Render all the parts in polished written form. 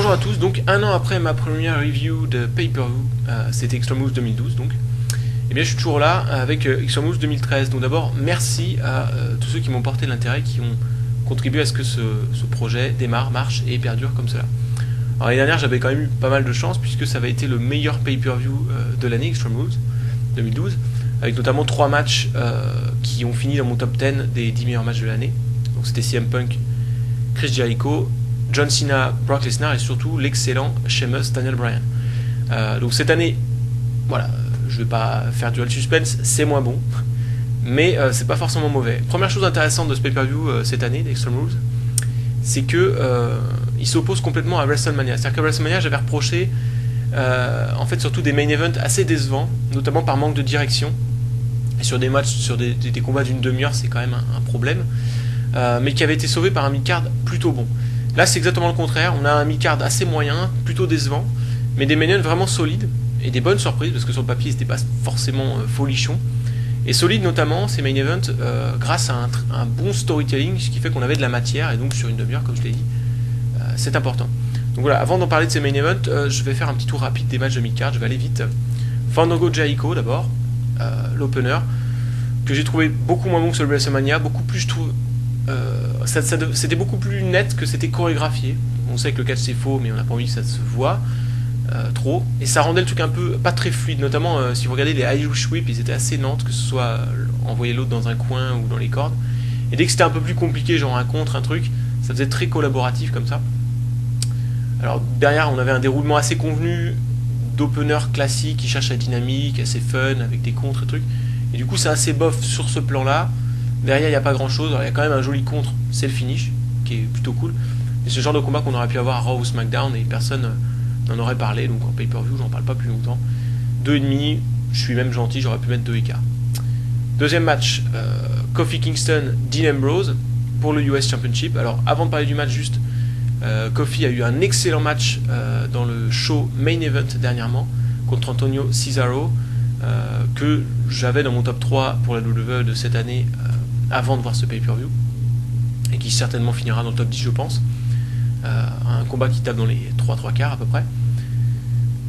Bonjour à tous, donc un an après ma première review de Pay-Per-View, c'était Extreme Rules 2012 donc, et bien je suis toujours là avec Extreme Rules 2013. Donc d'abord merci à tous ceux qui m'ont porté l'intérêt, qui ont contribué à ce que ce projet démarre, marche et perdure comme cela. Alors l'année dernière j'avais quand même eu pas mal de chance puisque ça avait été le meilleur Pay-Per-View de l'année, Extreme Rules 2012, avec notamment 3 matchs qui ont fini dans mon top 10 des 10 meilleurs matchs de l'année. Donc c'était CM Punk, Chris Jericho, John Cena, Brock Lesnar et surtout l'excellent Sheamus, Daniel Bryan. Donc cette année, voilà, je vais pas faire duel suspense, c'est moins bon, mais c'est pas forcément mauvais. Première chose intéressante de ce pay-per-view cette année d'Extreme Rules, c'est que il s'oppose complètement à WrestleMania. C'est-à-dire que WrestleMania, j'avais reproché en fait surtout des main events assez décevants, notamment par manque de direction. Et sur des matchs, sur des combats d'une demi-heure, c'est quand même un problème, mais qui avait été sauvé par un mid-card plutôt bon. Là c'est exactement le contraire, on a un mid-card assez moyen, plutôt décevant, mais des main events vraiment solides, et des bonnes surprises, parce que sur le papier c'était pas forcément folichon, et solides notamment ces main events grâce à un bon storytelling, ce qui fait qu'on avait de la matière, et donc sur une demi-heure comme je l'ai dit, c'est important. Donc voilà, avant d'en parler de ces main events, je vais faire un petit tour rapide des matchs de mid-card, je vais aller vite. Fandango Jericho d'abord, l'opener, que j'ai trouvé beaucoup moins bon que sur le WrestleMania, beaucoup plus je trouve... c'était beaucoup plus net que c'était chorégraphié. On sait que le catch c'est faux, mais on n'a pas envie que ça se voit trop. Et ça rendait le truc un peu pas très fluide. Notamment si vous regardez les Irish Whip, ils étaient assez lents, que ce soit envoyer l'autre dans un coin ou dans les cordes. Et dès que c'était un peu plus compliqué, genre un contre, un truc, ça faisait très collaboratif comme ça. Alors derrière, on avait un déroulement assez convenu d'opener classique qui cherche la dynamique, assez fun, avec des contres et trucs. Et du coup, c'est assez bof sur ce plan-là. Derrière, il n'y a pas grand chose. Alors, il y a quand même un joli contre, c'est le finish, qui est plutôt cool. Mais c'est le genre de combat qu'on aurait pu avoir à Raw ou SmackDown et personne n'en aurait parlé. Donc en pay-per-view, j'en parle pas plus longtemps. 2,5, je suis même gentil, j'aurais pu mettre 2 écarts. Deuxième match, Kofi Kingston, Dean Ambrose pour le US Championship. Alors avant de parler du match, juste, Kofi a eu un excellent match dans le show Main Event dernièrement contre Antonio Cesaro, que j'avais dans mon top 3 pour la WWE de cette année avant de voir ce pay-per-view, et qui certainement finira dans le top 10 je pense. Un combat qui tape dans les 3 quarts à peu près.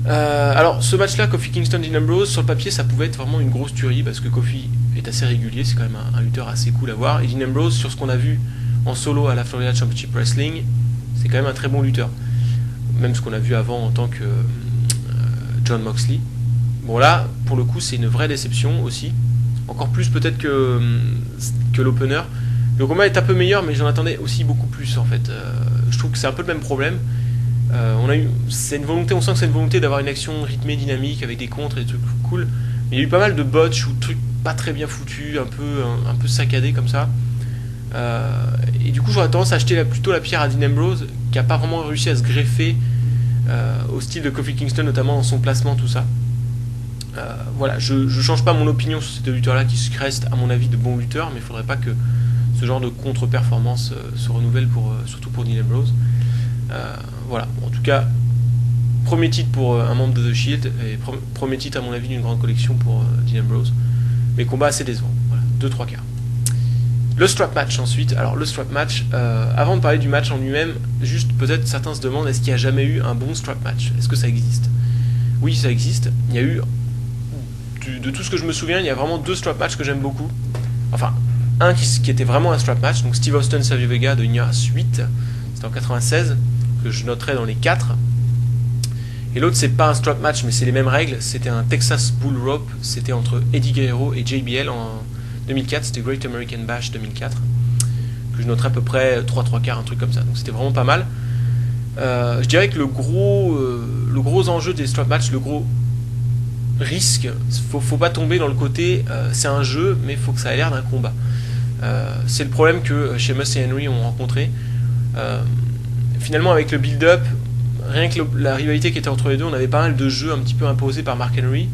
Alors ce match là, Kofi Kingston, Dean Ambrose, sur le papier ça pouvait être vraiment une grosse tuerie parce que Kofi est assez régulier, c'est quand même un lutteur assez cool à voir, et Dean Ambrose, sur ce qu'on a vu en solo à la Florida Championship Wrestling, c'est quand même un très bon lutteur, même ce qu'on a vu avant en tant que John Moxley. Bon là, pour le coup, c'est une vraie déception aussi. Encore plus peut-être que l'opener. Le combat est un peu meilleur, mais j'en attendais aussi beaucoup plus en fait. Je trouve que c'est un peu le même problème. C'est une volonté, on sent que c'est une volonté d'avoir une action rythmée, dynamique, avec des contres et des trucs cool. Mais il y a eu pas mal de botch ou de trucs pas très bien foutus, un peu saccadés comme ça. Et du coup, j'aurais tendance à acheter plutôt la pierre à Dean Ambrose, qui a pas vraiment réussi à se greffer au style de Kofi Kingston, notamment dans son placement, tout ça. Voilà, je change pas mon opinion sur ces deux lutteurs là qui restent à mon avis de bons lutteurs, mais il faudrait pas que ce genre de contre-performance se renouvelle surtout pour Dean Ambrose. Voilà, bon, en tout cas, premier titre pour un membre de The Shield et premier titre à mon avis d'une grande collection pour Dean Ambrose, mais combat assez décevant, voilà, 2-3 quarts. Le strap match ensuite. Alors le strap match, avant de parler du match en lui-même, juste peut-être certains se demandent est-ce qu'il n'y a jamais eu un bon strap match, est-ce que ça existe? Oui, ça existe. Il y a eu, de tout ce que je me souviens, il y a vraiment 2 strap matchs que j'aime beaucoup. Enfin, un qui était vraiment un strap match, donc Steve Austin Savio Vega de Ignace 8, c'était en 96, que je noterai dans les 4. Et l'autre, c'est pas un strap match, mais c'est les mêmes règles, c'était un Texas Bull Rope, c'était entre Eddie Guerrero et JBL en 2004, c'était Great American Bash 2004, que je noterai à peu près 3 quarts, un truc comme ça, donc c'était vraiment pas mal. Je dirais que le gros enjeu des strap match, le gros risque, faut pas tomber dans le côté c'est un jeu mais faut que ça ait l'air d'un combat. C'est le problème que Sheamus et Henry ont rencontré. Finalement avec le build-up, rien que la rivalité qui était entre les deux, on avait pas mal de jeux un petit peu imposés par Mark Henry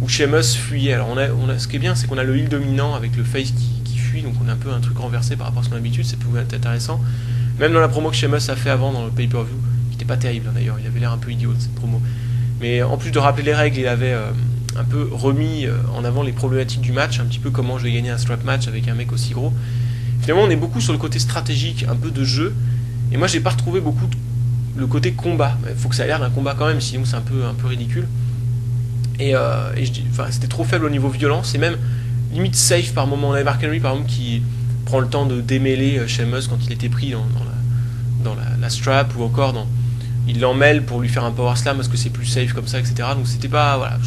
où Sheamus fuyait. Alors ce qui est bien, c'est qu'on a le heel dominant avec le face qui fuit, donc on a un peu un truc renversé par rapport à son habitude, ça pouvait être intéressant. Même dans la promo que Sheamus a fait avant dans le pay-per-view, qui était pas terrible d'ailleurs, il avait l'air un peu idiot cette promo. Mais en plus de rappeler les règles, il avait un peu remis en avant les problématiques du match, un petit peu comment je vais gagner un strap match avec un mec aussi gros. Finalement, on est beaucoup sur le côté stratégique, un peu de jeu, et moi j'ai pas retrouvé beaucoup le côté combat. Il faut que ça ait l'air d'un combat quand même, sinon c'est un peu ridicule. Et c'était trop faible au niveau violence, et même limite safe par moment. On avait Mark Henry par exemple qui prend le temps de démêler Sheamus quand il était pris dans la strap, ou encore il l'emmêle pour lui faire un power slam parce que c'est plus safe comme ça, etc. Donc c'était pas, voilà,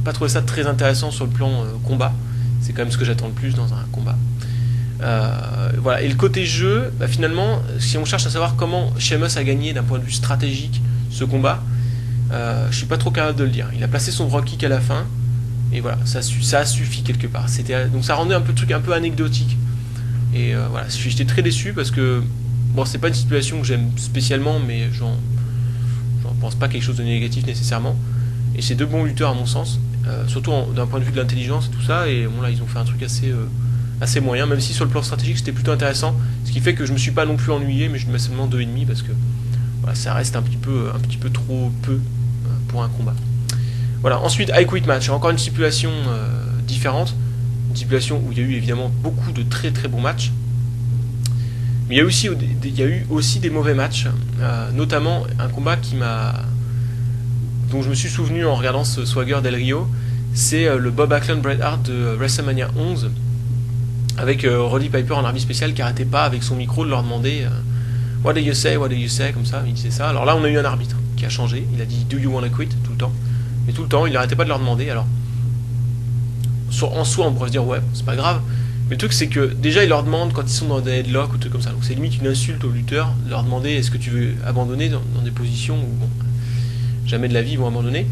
pas trouvé ça très intéressant sur le plan combat. C'est quand même ce que j'attends le plus dans un combat. Voilà. Et le côté jeu, finalement, si on cherche à savoir comment Sheamus a gagné d'un point de vue stratégique ce combat, je suis pas trop capable de le dire. Il a placé son drop kick à la fin, et voilà, ça a suffi quelque part. Donc ça rendait un peu le truc un peu anecdotique. Et voilà, j'étais très déçu parce que bon, c'est pas une situation que j'aime spécialement, mais j'en pense pas quelque chose de négatif nécessairement. Et c'est deux bons lutteurs à mon sens, surtout d'un point de vue de l'intelligence et tout ça. Et bon, là ils ont fait un truc assez moyen, même si sur le plan stratégique c'était plutôt intéressant, ce qui fait que je me suis pas non plus ennuyé, mais je mets seulement 2,5 parce que voilà, ça reste un petit peu trop peu pour un combat. Voilà. Ensuite, I Quit Match, encore une stipulation différente, une stipulation où il y a eu évidemment beaucoup de très très bons matchs, mais il y a eu aussi des mauvais matchs, notamment un combat dont je me suis souvenu en regardant ce Swagger Del Rio, c'est le Bob Backlund Bret Hart de WrestleMania 11, avec Roddy Piper en arbitre spécial qui arrêtait pas avec son micro de leur demander what do you say, comme ça, il disait ça. Alors là on a eu un arbitre qui a changé, il a dit do you wanna quit tout le temps, mais tout le temps il arrêtait pas de leur demander. Alors en soi on pourrait se dire ouais c'est pas grave, mais le truc c'est que déjà ils leur demandent quand ils sont dans des headlocks ou des trucs comme ça, donc c'est limite une insulte aux lutteurs de leur demander est-ce que tu veux abandonner dans des positions où bon, jamais de la vie ils vont abandonner.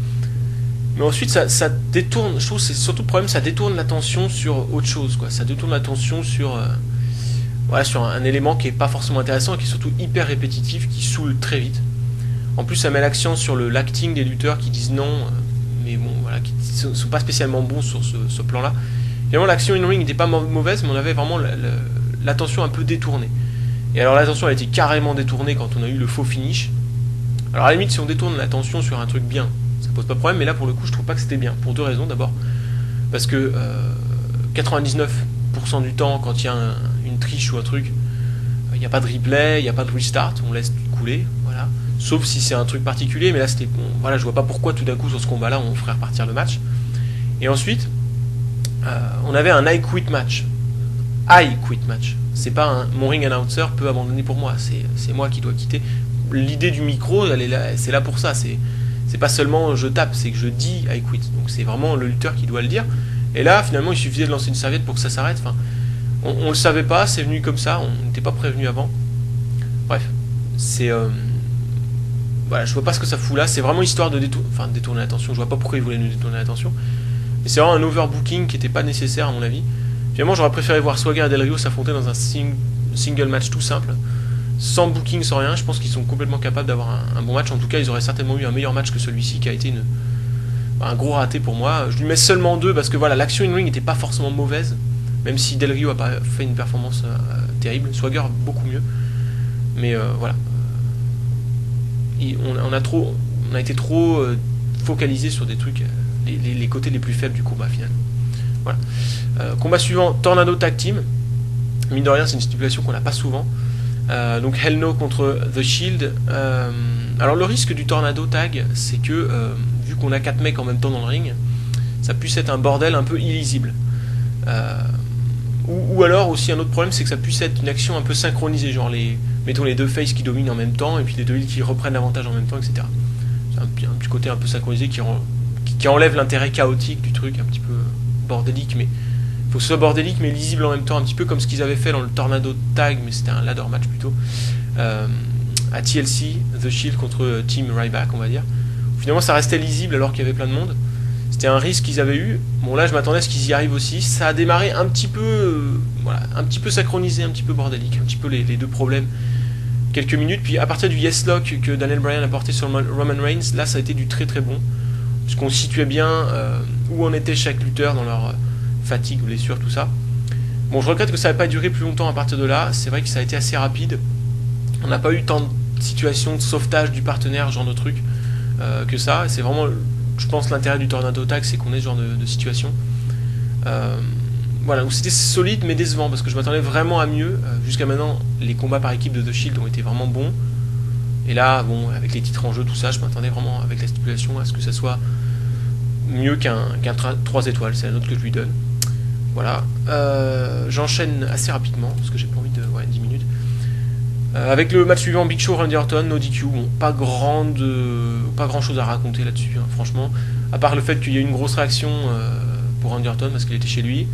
Mais ensuite ça détourne, je trouve que c'est surtout le problème, ça détourne l'attention sur autre chose, quoi. Ça détourne l'attention sur sur un élément qui est pas forcément intéressant et qui est surtout hyper répétitif, qui saoule très vite. En plus ça met l'accent sur l'acting des lutteurs qui disent non, mais bon voilà, qui sont pas spécialement bons sur ce plan là. Finalement l'action in ring n'était pas mauvaise, mais on avait vraiment l'attention un peu détournée. Et alors l'attention a été carrément détournée quand on a eu le faux finish. Alors à la limite si on détourne l'attention sur un truc bien, ça pose pas de problème, mais là pour le coup je trouve pas que c'était bien, pour deux raisons. D'abord parce que 99% du temps quand il y a une triche ou un truc, il n'y a pas de replay, il n'y a pas de restart, on laisse couler, voilà. Sauf si c'est un truc particulier, mais là c'était bon, voilà, je vois pas pourquoi tout d'un coup sur ce combat là on ferait repartir le match. Et ensuite on avait un I quit match. C'est pas mon ring announcer peut abandonner pour moi, c'est moi qui dois quitter. L'idée du micro c'est là pour ça, c'est pas seulement je tape, c'est que je dis I quit. Donc c'est vraiment le lutteur qui doit le dire. Et là, finalement, il suffisait de lancer une serviette pour que ça s'arrête. Enfin, on le savait pas, c'est venu comme ça, on n'était pas prévenu avant. Bref, c'est voilà, je vois pas ce que ça fout là. C'est vraiment histoire de détourner l'attention. Je vois pas pourquoi ils voulaient nous détourner l'attention. Mais c'est vraiment un overbooking qui était pas nécessaire à mon avis. Finalement, j'aurais préféré voir Swagger et Del Rio s'affronter dans un single match tout simple, sans booking, sans rien. Je pense qu'ils sont complètement capables d'avoir un bon match. En tout cas, ils auraient certainement eu un meilleur match que celui-ci qui a été un gros raté pour moi. Je lui mets seulement 2 parce que voilà, l'action in ring n'était pas forcément mauvaise, même si Del Rio a pas fait une performance terrible. Swagger beaucoup mieux. Mais voilà, on a été trop focalisé sur des trucs, les côtés les plus faibles du combat finalement. Voilà. Combat suivant, Tornado Tag Team. Mine de rien, c'est une stipulation qu'on n'a pas souvent. Donc Hell No contre The Shield. Alors le risque du Tornado Tag, c'est que vu qu'on a 4 mecs en même temps dans le ring, ça puisse être un bordel un peu illisible. Ou alors aussi un autre problème, c'est que ça puisse être une action un peu synchronisée, genre mettons les deux faces qui dominent en même temps et puis les deux heels qui reprennent l'avantage en même temps, etc. C'est un petit côté un peu synchronisé qui enlève l'intérêt chaotique du truc, un petit peu bordélique, mais faut que ce soit bordélique mais lisible en même temps, un petit peu comme ce qu'ils avaient fait dans le Tornado Tag, mais c'était un ladder match plutôt, à TLC, The Shield contre Team Ryback, on va dire. Finalement ça restait lisible alors qu'il y avait plein de monde. C'était un risque qu'ils avaient eu. Bon là je m'attendais à ce qu'ils y arrivent aussi. Ça a démarré un petit peu un petit peu synchronisé, un petit peu bordélique, un petit peu les deux problèmes. Quelques minutes, puis à partir du Yes Lock que Daniel Bryan a porté sur Roman Reigns, là ça a été du très très bon. Puisqu'on situait bien où en était chaque lutteur dans leur fatigue, blessure, tout ça. Bon, je regrette que ça n'ait pas duré plus longtemps à partir de là. C'est vrai que ça a été assez rapide. On n'a pas eu tant de situations de sauvetage du partenaire, genre de truc, que ça. C'est vraiment, je pense, l'intérêt du Tornado Tag, c'est qu'on ait ce genre de situation. Voilà, donc c'était solide mais décevant parce que je m'attendais vraiment à mieux. Jusqu'à maintenant, les combats par équipe de The Shield ont été vraiment bons. Et là, bon, avec les titres en jeu, tout ça, je m'attendais vraiment avec la stipulation à ce que ça soit mieux qu'un 3 étoiles, c'est la note que je lui donne. Voilà, j'enchaîne assez rapidement, parce que j'ai pas envie de 10 minutes. Avec le match suivant, Big Show, Randy Orton, no DQ, bon, pas grand chose à raconter là-dessus, hein, franchement. À part le fait qu'il y a eu une grosse réaction pour Randy Orton, parce qu'il était chez lui.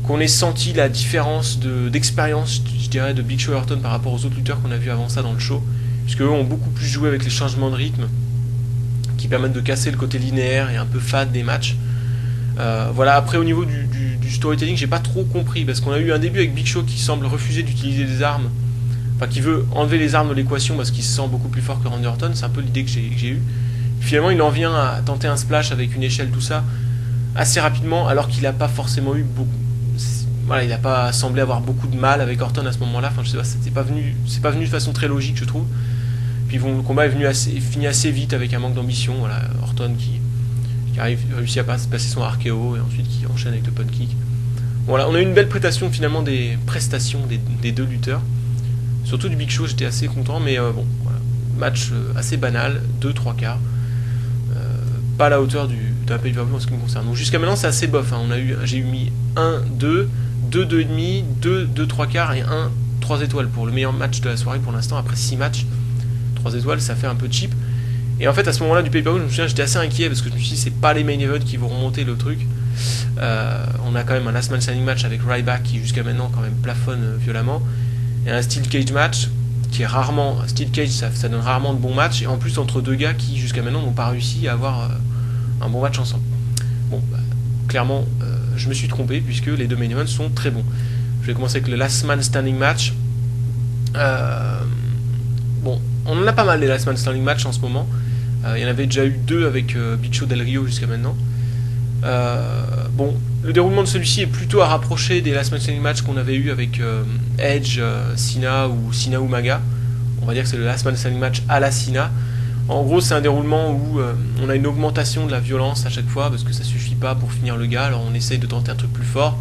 Qu'on ait senti la différence d'expérience, je dirais, de Big Show et Orton par rapport aux autres lutteurs qu'on a vu avant ça dans le show. Puisque eux ont beaucoup plus joué avec les changements de rythme, qui permettent de casser le côté linéaire et un peu fade des matchs. Voilà, après au niveau du storytelling, j'ai pas trop compris, parce qu'on a eu un début avec Big Show qui semble refuser d'utiliser des armes, enfin qui veut enlever les armes de l'équation parce qu'il se sent beaucoup plus fort que Randy Orton, c'est un peu l'idée que j'ai eue. Finalement, il en vient à tenter un splash avec une échelle, tout ça, assez rapidement, alors qu'il n'a pas forcément eu beaucoup. Voilà, il n'a pas semblé avoir beaucoup de mal avec Orton à ce moment-là, enfin je sais pas, c'est pas venu de façon très logique, je trouve. Puis bon, le combat est fini assez vite avec un manque d'ambition, voilà, Orton qui réussit à passer son RKO et ensuite qui enchaîne avec le punt kick. Voilà, on a eu une belle prestation finalement des prestations des deux lutteurs. Surtout du Big Show, j'étais assez content, mais bon, voilà. Match assez banal, 2-3 quarts. Pas à la hauteur d'un pay-per-view en ce qui me concerne. Donc jusqu'à maintenant, c'est assez bof. Hein. J'ai eu mis 1, 2, 2, 2,5, 2, 3 quarts et 1, 3 étoiles pour le meilleur match de la soirée pour l'instant. Après 6 matchs, 3 étoiles, ça fait un peu cheap. Et en fait, à ce moment-là du pay-per-view, je me souviens, j'étais assez inquiet parce que je me suis dit, c'est pas les main events qui vont remonter le truc. On a quand même un last man standing match avec Ryback qui jusqu'à maintenant quand même plafonne violemment. Et un Steel Cage match qui est rarement. Steel Cage, ça donne rarement de bons matchs. Et en plus, entre deux gars qui jusqu'à maintenant n'ont pas réussi à avoir un bon match ensemble. Bon, bah, clairement, je me suis trompé puisque les deux main events sont très bons. Je vais commencer avec le last man standing match. Bon, on en a pas mal des last man standing match en ce moment. Il y en avait déjà eu 2 avec Big Show Del Rio jusqu'à maintenant. Bon, le déroulement de celui-ci est plutôt à rapprocher des last man standing match qu'on avait eu avec Edge, Cena ou Cena Umaga. On va dire que c'est le last man standing match à la Cena. En gros, c'est un déroulement où on a une augmentation de la violence à chaque fois parce que ça suffit pas pour finir le gars. Alors on essaye de tenter un truc plus fort.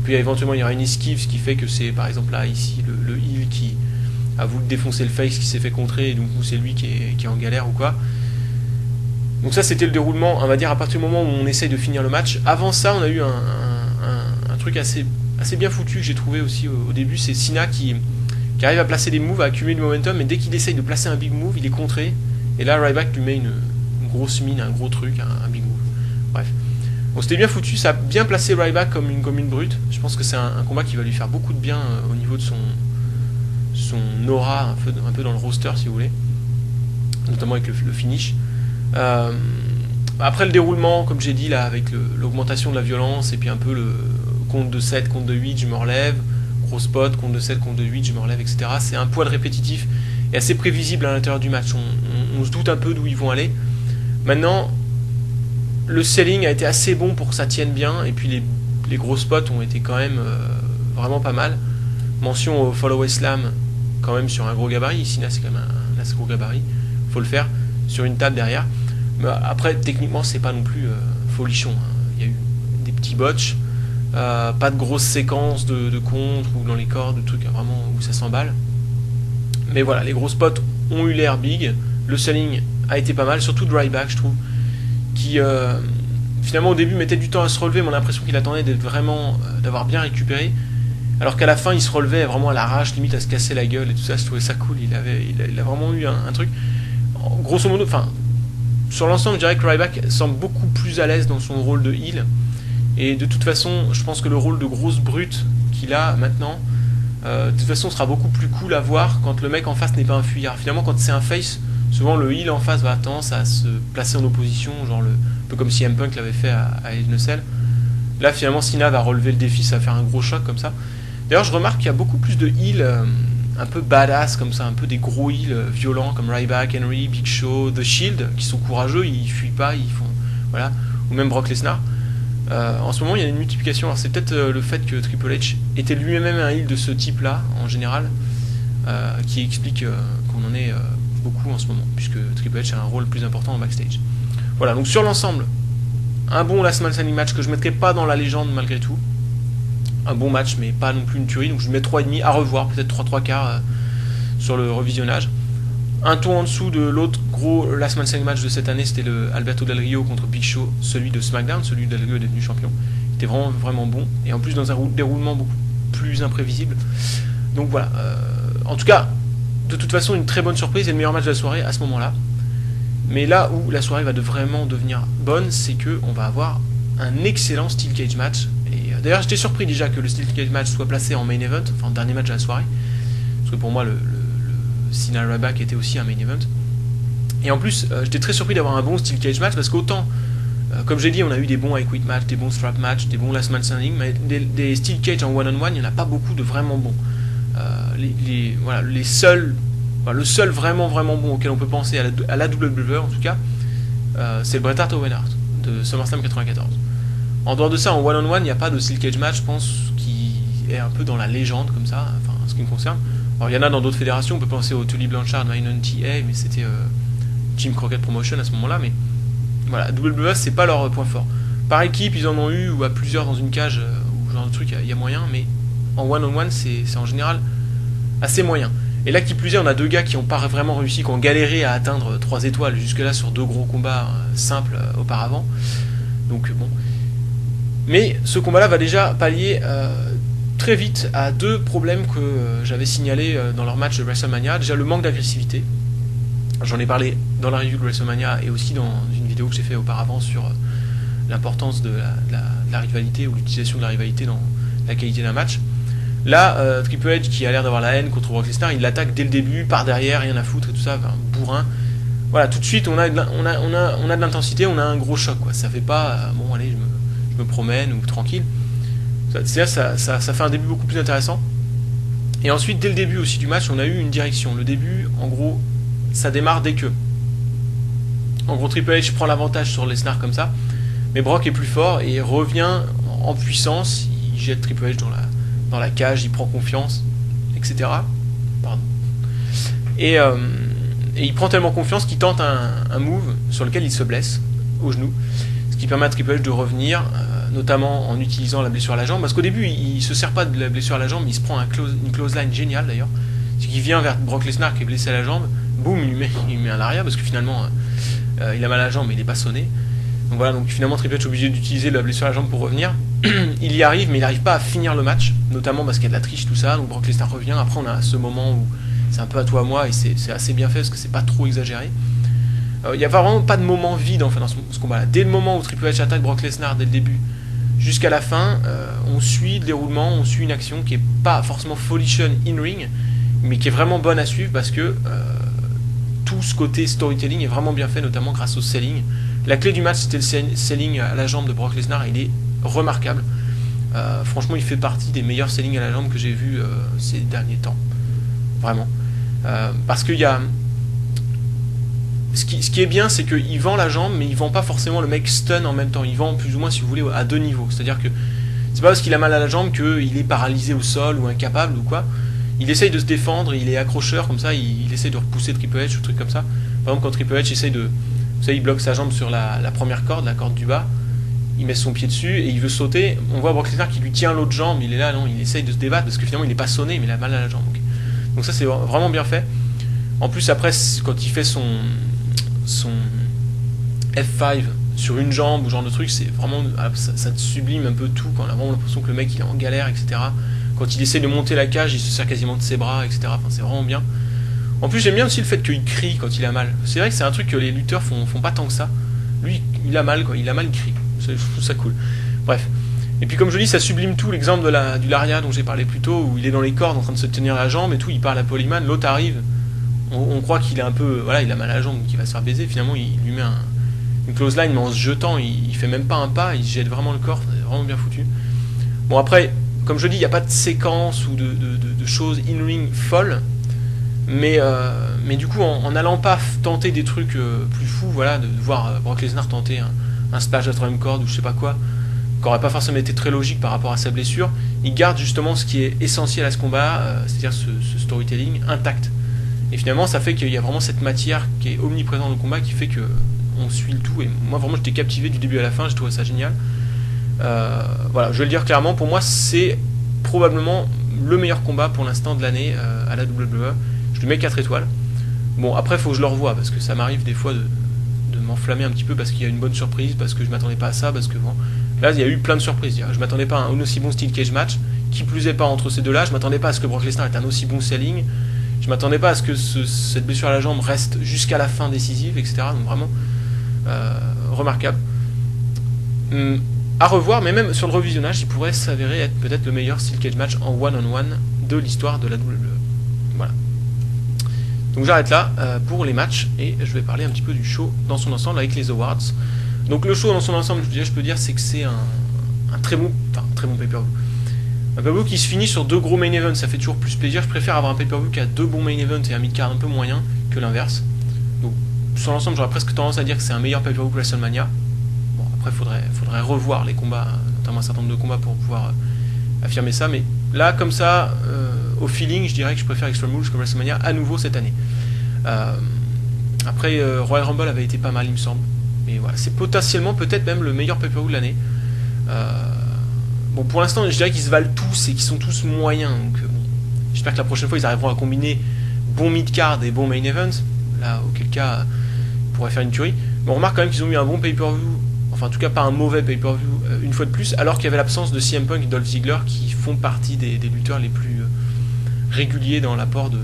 Puis éventuellement il y aura une esquive, ce qui fait que c'est par exemple là ici le heel qui a voulu défoncer le face, qui s'est fait contrer et donc c'est lui qui est en galère ou quoi. Donc ça c'était le déroulement, on va dire à partir du moment où on essaye de finir le match. Avant ça on a eu un truc assez bien foutu que j'ai trouvé aussi au début, c'est Cena qui arrive à placer des moves, à accumuler du momentum, mais dès qu'il essaye de placer un big move, il est contré. Et là Ryback lui met une grosse mine, un gros truc, un big move. Bref. Bon, c'était bien foutu, ça a bien placé Ryback comme une brute. Je pense que c'est un combat qui va lui faire beaucoup de bien au niveau de son aura, un peu dans le roster si vous voulez. Notamment avec le finish. Après le déroulement, comme j'ai dit là, avec l'augmentation de la violence et puis un peu le compte de 7, compte de 8, je me relève, gros spot, compte de 7, compte de 8, je me relève, etc. C'est un poil répétitif et assez prévisible à l'intérieur du match. On se doute un peu d'où ils vont aller. Maintenant, le selling a été assez bon pour que ça tienne bien et puis les gros spots ont été quand même vraiment pas mal. Mention au Follow Slam quand même sur un gros gabarit. Ici là c'est quand même un assez gros gabarit, faut le faire sur une table derrière. Mais après techniquement c'est pas non plus folichon. Il y a eu des petits botches, pas de grosses séquences de contre ou dans les cordes, de trucs vraiment où ça s'emballe. Mais voilà, les gros spots ont eu l'air big. Le selling a été pas mal, surtout de Ryback je trouve, qui finalement au début mettait du temps à se relever, mais on a l'impression qu'il attendait d'avoir bien récupéré. Alors qu'à la fin il se relevait vraiment à l'arrache, limite à se casser la gueule et tout ça, je trouvais ça cool, il a vraiment eu un truc. Grosso modo, enfin, sur l'ensemble je dirais que Ryback semble beaucoup plus à l'aise dans son rôle de heel. Et de toute façon, je pense que le rôle de grosse brute qu'il a maintenant, de toute façon sera beaucoup plus cool à voir quand le mec en face n'est pas un fuyard. Finalement quand c'est un face, souvent le heel en face va avoir tendance à se placer en opposition, genre un peu comme si CM Punk l'avait fait à Hell in a Cell. Là finalement Cena va relever le défi, ça va faire un gros choc comme ça. D'ailleurs je remarque qu'il y a beaucoup plus de heels un peu badass comme ça, un peu des gros heels violents comme Ryback, Henry, Big Show, The Shield, qui sont courageux, ils fuient pas, ils font... Voilà. Ou même Brock Lesnar. En ce moment il y a une multiplication, alors c'est peut-être le fait que Triple H était lui-même un heel de ce type là en général, qui explique qu'on en est beaucoup en ce moment, puisque Triple H a un rôle plus important en backstage. Voilà, donc sur l'ensemble, un bon last man standing match que je ne mettrai pas dans la légende malgré tout. Un bon match, mais pas non plus une tuerie. Donc je mets 3,5 à revoir, peut-être 3 quarts sur le revisionnage. Un ton en dessous de l'autre gros Last Man Standing match de cette année, c'était le Alberto Del Rio contre Big Show, celui de SmackDown, celui de Del Rio est devenu champion. Il était vraiment, vraiment bon, et en plus dans un déroulement beaucoup plus imprévisible. Donc voilà, en tout cas, de toute façon, une très bonne surprise et le meilleur match de la soirée à ce moment-là. Mais là où la soirée va vraiment devenir bonne, c'est qu'on va avoir un excellent Steel Cage match. Et d'ailleurs, j'étais surpris déjà que le Steel Cage match soit placé en main event, enfin dernier match de la soirée, parce que pour moi, le Cena Ryback était aussi un main event. Et en plus, j'étais très surpris d'avoir un bon Steel Cage match, parce qu'autant, comme j'ai dit, on a eu des bons high quit match, des bons strap match, des bons last man standing, mais des Steel Cage en one-on-one, il n'y en a pas beaucoup de vraiment bons. Voilà, le seul vraiment bon auquel on peut penser à la WWE en tout cas, c'est le Bret Hart Owen Hart de SummerSlam 94. En dehors de ça, en one-on-one, il n'y a pas de Steel Cage match, je pense, qui est un peu dans la légende comme ça, enfin en ce qui me concerne. Alors il y en a dans d'autres fédérations, on peut penser au Tully Blanchard de TA, mais c'était Jim Crockett Promotion à ce moment-là, mais voilà, WWE c'est pas leur point fort. Par équipe, ils en ont eu, ou à plusieurs dans une cage, ou genre de truc, il y a moyen, mais en one-on-one, c'est en général assez moyen. Et là, qui plus est, on a deux gars qui n'ont pas vraiment réussi, qui ont galéré à atteindre 3 étoiles jusque-là sur 2 gros combats simples auparavant. Donc bon. Mais ce combat-là va déjà pallier très vite à 2 problèmes que j'avais signalés dans leur match de WrestleMania. Déjà, le manque d'agressivité. J'en ai parlé dans la review de WrestleMania et aussi dans une vidéo que j'ai fait auparavant sur l'importance de la rivalité ou l'utilisation de la rivalité dans la qualité d'un match. Là, Triple H, qui a l'air d'avoir la haine contre Brock Lesnar, il l'attaque dès le début, par derrière, rien à foutre et tout ça, enfin, bourrin. Voilà, tout de suite, on a de l'intensité, on a un gros choc, quoi. Ça fait pas, bon, allez, je me promène ou tranquille. Ça fait un début beaucoup plus intéressant. Et ensuite, dès le début aussi du match, on a eu une direction. Le début, en gros, ça démarre dès que. En gros, Triple H prend l'avantage sur Lesnar comme ça, mais Brock est plus fort et revient en puissance. Il jette Triple H dans la cage, il prend confiance, etc. Pardon. Et il prend tellement confiance qu'il tente un move sur lequel il se blesse au genou, ce qui permet à Triple H de revenir, notamment en utilisant la blessure à la jambe, parce qu'au début il se sert pas de la blessure à la jambe, mais il se prend une close line géniale d'ailleurs, c'est qu'il vient vers Brock Lesnar qui est blessé à la jambe, boum, il lui met un arrière, parce que finalement il a mal à la jambe mais il n'est pas sonné. Donc voilà, donc finalement Triple H est obligé d'utiliser la blessure à la jambe pour revenir. Il y arrive, mais il n'arrive pas à finir le match, notamment parce qu'il y a de la triche, tout ça. Donc Brock Lesnar revient. Après, on a ce moment où c'est un peu à toi à moi, et c'est assez bien fait parce que c'est pas trop exagéré. Il n'y a vraiment pas de moment vide enfin, dans ce combat-là. Dès le moment où Triple H attaque Brock Lesnar dès le début jusqu'à la fin, on suit le déroulement, on suit une action qui est pas forcément folichon in-ring, mais qui est vraiment bonne à suivre parce que tout ce côté storytelling est vraiment bien fait, notamment grâce au selling. La clé du match, c'était le selling à la jambe de Brock Lesnar, il est remarquable. Franchement, il fait partie des meilleurs selling à la jambe que j'ai vu ces derniers temps. Vraiment. Parce qu'il y a... Ce qui est bien, c'est qu'il vend la jambe, mais il vend pas forcément le mec stun en même temps. Il vend plus ou moins, si vous voulez, à 2 niveaux. C'est-à-dire que c'est pas parce qu'il a mal à la jambe qu'il est paralysé au sol ou incapable ou quoi. Il essaye de se défendre, il est accrocheur, comme ça, il essaye de repousser Triple H ou truc comme ça. Par exemple, quand Triple H essaye de... Vous savez, il bloque sa jambe sur la première corde, la corde du bas. Il met son pied dessus et il veut sauter. On voit Brock Lesnar qui lui tient l'autre jambe. Il est là, non, il essaye de se débattre parce que finalement il n'est pas sonné, mais il a mal à la jambe. Donc ça, c'est vraiment bien fait. En plus, après, quand il fait son F5 sur une jambe ou genre de truc, c'est vraiment ça te sublime un peu tout. Quand on a vraiment l'impression que le mec il est en galère, etc. Quand il essaie de monter la cage, il se sert quasiment de ses bras, etc. Enfin, c'est vraiment bien. En plus, j'aime bien aussi le fait qu'il crie quand il a mal. C'est vrai que c'est un truc que les lutteurs font pas tant que ça. Lui, il a mal, quoi. Il a mal, il crie. Je trouve ça cool. Bref. Et puis, comme je dis, ça sublime tout. L'exemple du Lariat dont j'ai parlé plus tôt, où il est dans les cordes en train de se tenir la jambe et tout. Il parle à Polyman. L'autre arrive. On croit qu'il est un peu. Voilà, il a mal à la jambe, donc il va se faire baiser. Finalement, il lui met une close line, mais en se jetant, il fait même pas un pas. Il jette vraiment le corps. C'est vraiment bien foutu. Bon, après, comme je dis, il n'y a pas de séquence ou de choses in-ring folles. Mais du coup, en n'allant pas tenter des trucs plus fous, voilà, de voir Brock Lesnar tenter un splash à 3ème corde ou je sais pas quoi, qui n'aurait pas forcément été très logique par rapport à sa blessure, il garde justement ce qui est essentiel à ce combat, c'est-à-dire ce storytelling intact. Et finalement, ça fait qu'il y a vraiment cette matière qui est omniprésente dans le combat qui fait qu'on suit le tout. Et moi, vraiment, j'étais captivé du début à la fin, j'ai trouvé ça génial. Voilà, je vais le dire clairement, pour moi, c'est probablement le meilleur combat pour l'instant de l'année à la WWE. Je lui mets 4 étoiles. Bon, après, faut que je le revoie, parce que ça m'arrive des fois de m'enflammer un petit peu parce qu'il y a une bonne surprise, parce que je m'attendais pas à ça, parce que bon, là il y a eu plein de surprises. Je m'attendais pas à un aussi bon steel cage match, qui plus est pas entre ces deux-là. Je m'attendais pas à ce que Brock Lesnar ait un aussi bon selling. Je m'attendais pas à ce que cette blessure à la jambe reste jusqu'à la fin décisive, etc. Donc vraiment remarquable. À revoir, mais même sur le revisionnage, il pourrait s'avérer être peut-être le meilleur steel cage match en one-on-one de l'histoire de la WWE. Voilà. Donc j'arrête là pour les matchs et je vais parler un petit peu du show dans son ensemble avec les awards. Donc le show dans son ensemble, je peux dire, c'est que c'est un très bon pay-per-view. Un pay-per-view qui se finit sur 2 gros main events, ça fait toujours plus plaisir. Je préfère avoir un pay-per-view qui a 2 bons main events et un mid-card un peu moyen que l'inverse. Donc sur l'ensemble, j'aurais presque tendance à dire que c'est un meilleur pay-per-view que WrestleMania. Bon, après, faudrait revoir les combats, notamment un certain nombre de combats pour pouvoir affirmer ça, mais là, comme ça, au feeling, je dirais que je préfère Extreme Rules que WrestleMania à nouveau cette année. Après, Royal Rumble avait été pas mal, il me semble. Mais voilà, c'est potentiellement peut-être même le meilleur pay-per-view de l'année. Bon, pour l'instant, je dirais qu'ils se valent tous et qu'ils sont tous moyens. Donc, bon, j'espère que la prochaine fois, ils arriveront à combiner bon mid-card et bon main event. Là, auquel cas, ils pourraient faire une tuerie. Mais on remarque quand même qu'ils ont eu un bon pay-per-view. Enfin, en tout cas, pas un mauvais pay-per-view une fois de plus, alors qu'il y avait l'absence de CM Punk et Dolph Ziggler qui font partie des lutteurs les plus réguliers dans l'apport de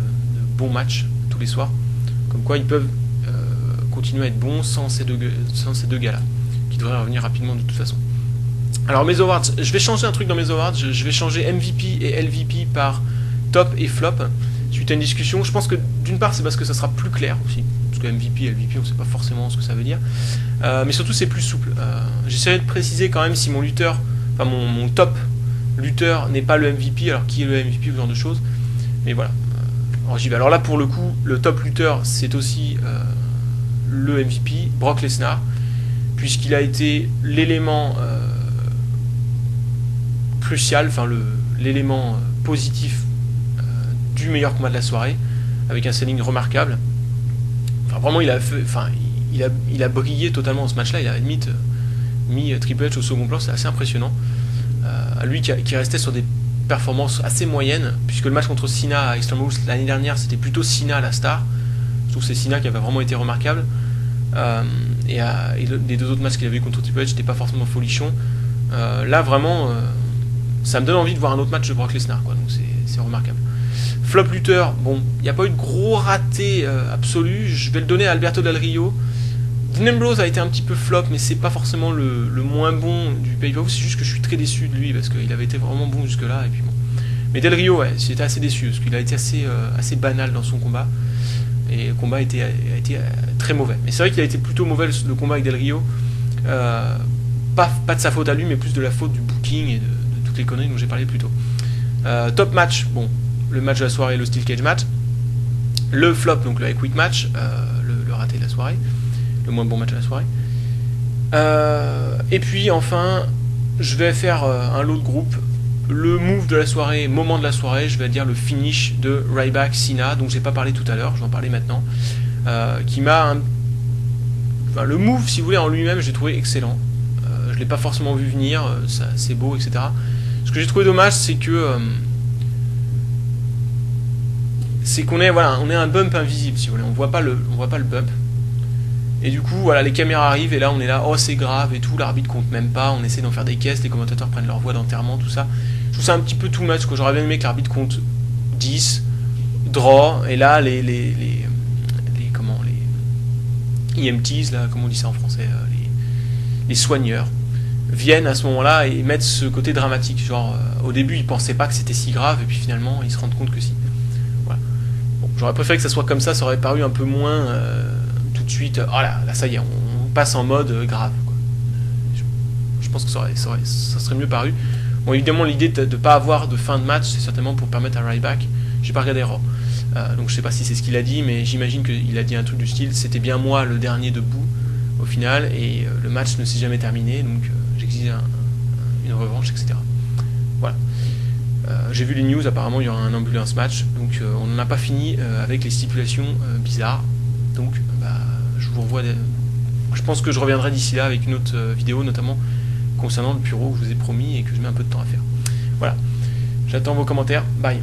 bons matchs tous les soirs. Comme quoi, ils peuvent continuer à être bons sans ces deux gars-là, qui devraient revenir rapidement de toute façon. Alors, mes awards, je vais changer un truc dans mes awards. Je vais changer MVP et LVP par top et flop suite à une discussion. Je pense que d'une part, c'est parce que ça sera plus clair aussi. Parce que MVP et LVP, on ne sait pas forcément ce que ça veut dire. Mais surtout, c'est plus souple. J'essaierai de préciser quand même si mon lutteur, enfin mon top lutteur n'est pas le MVP, alors qui est le MVP, ce genre de choses. Mais voilà. Alors j'y vais. Alors là, pour le coup, le top lutteur, c'est aussi le MVP, Brock Lesnar, puisqu'il a été l'élément crucial, enfin l'élément positif du meilleur combat de la soirée, avec un selling remarquable. Enfin, vraiment, il a brillé totalement dans ce match-là. Il a limite mis Triple H au second plan, c'est assez impressionnant. Lui qui restait sur des performances assez moyennes, puisque le match contre Cena à Extreme Rules l'année dernière, c'était plutôt Cena la star. Je trouve que c'est Cena qui avait vraiment été remarquable. Et les 2 autres matchs qu'il avait eu contre Triple H, c'était pas forcément folichon. Là, vraiment, ça me donne envie de voir un autre match de Brock Lesnar, quoi. Donc c'est remarquable. Flop lutteur, bon, il n'y a pas eu de gros raté absolu. Je vais le donner à Alberto Del Rio. Dean Ambrose a été un petit peu flop, mais c'est pas forcément le moins bon du pay-per-view. C'est juste que je suis très déçu de lui parce qu'il avait été vraiment bon jusque-là. Et puis bon. Mais Del Rio, ouais, j'étais assez déçu parce qu'il a été assez banal dans son combat. Et le combat a été très mauvais. Mais c'est vrai qu'il a été plutôt mauvais le combat avec Del Rio. Pas de sa faute à lui, mais plus de la faute du booking et de toutes les conneries dont j'ai parlé plus tôt. Top match, bon, le match de la soirée, le Steel Cage match. Le flop, donc le Quick match, le raté de la soirée. Le moins bon match de la soirée. Et puis enfin, je vais faire un lot de groupe. Le move de la soirée, moment de la soirée, je vais dire le finish de Ryback Cena, dont j'ai pas parlé tout à l'heure, je vais en parler maintenant. Qui m'a enfin, le move, si vous voulez, en lui-même, j'ai trouvé excellent. Je l'ai pas forcément vu venir, c'est beau, etc. Ce que j'ai trouvé dommage, c'est que qu'on est un bump invisible, si vous voulez, on voit pas le bump. Et du coup, voilà, les caméras arrivent et là on est là, oh c'est grave et tout, l'arbitre compte même pas, on essaie d'en faire des caisses, les commentateurs prennent leur voix d'enterrement, tout ça. Je trouve ça un petit peu too much, que j'aurais bien aimé que l'arbitre compte 10, draw, et là les EMTs, là, comment on dit ça en français, les soigneurs, viennent à ce moment-là et mettent ce côté dramatique. Genre, au début ils pensaient pas que c'était si grave et puis finalement ils se rendent compte que si. Voilà. Bon, j'aurais préféré que ça soit comme ça aurait paru un peu moins... tout de suite, oh là ça y est, on passe en mode grave, quoi. Je pense que ça serait mieux paru. Bon, évidemment, l'idée de ne pas avoir de fin de match, c'est certainement pour permettre à Ryback. J'ai pas regardé Raw, donc je sais pas si c'est ce qu'il a dit, mais j'imagine qu'il a dit un truc du style, c'était bien moi le dernier debout au final, et le match ne s'est jamais terminé, donc j'exige une revanche, etc. Voilà. J'ai vu les news, apparemment il y aura un ambulance match, donc on n'en a pas fini avec les stipulations bizarres. Donc je vous revois. Je pense que je reviendrai d'ici là avec une autre vidéo, notamment concernant le bureau que je vous ai promis et que je mets un peu de temps à faire. Voilà. J'attends vos commentaires. Bye.